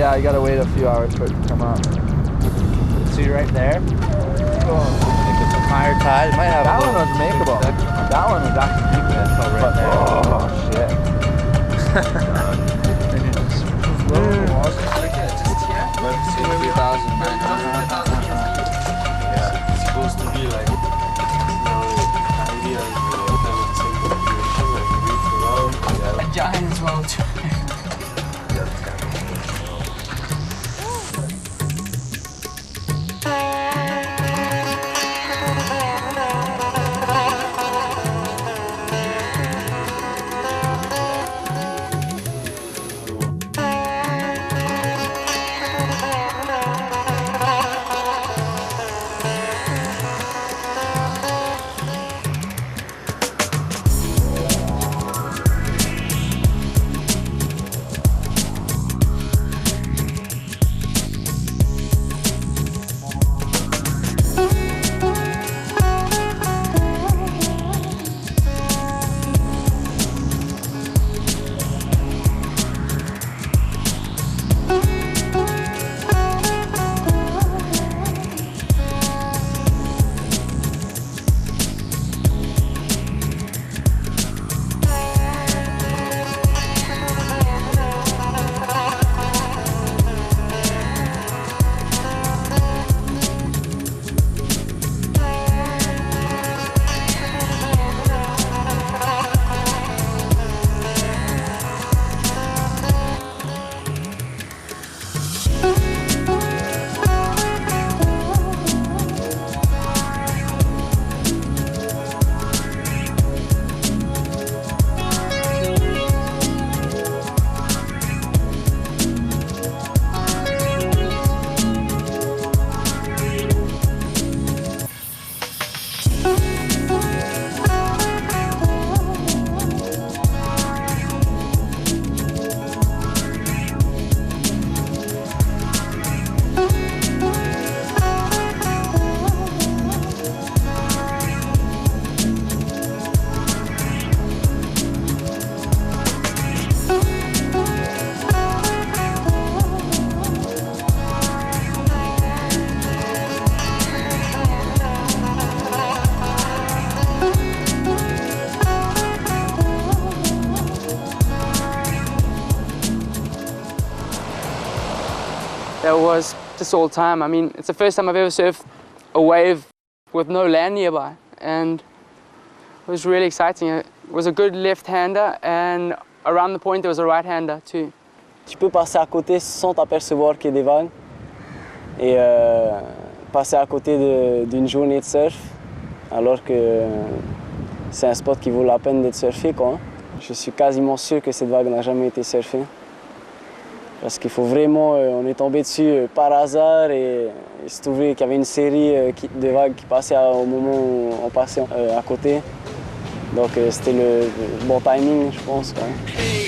Yeah, I gotta wait a few hours for it to come up. See right there? Like it's a higher tide. It might have that one was makeable. That one was actually deep in it. Right there. Oh shit. Then you just lower the walls just like that. Just here. 2,900. Yeah, it's supposed to be like, ideas like reach around. A giant's boat. That was just all time. I mean, it's the first time I've ever surfed a wave with no land nearby, and it was really exciting. It was a good left-hander, and around the point there was a right-hander too. Tu peux passer à côté sans t'apercevoir qu'il y a des vagues et passer à côté d'une journée de surf alors que c'est un spot qui vaut la peine d'être surfé, quoi. Je suis quasiment sûr que cette vague n'a jamais été surfée. Parce qu'il faut vraiment, on est tombé dessus par hasard et il s'est trouvé qu'il y avait une série de vagues qui passaient au moment où on passait à côté. Donc c'était le bon timing, je pense. Ouais.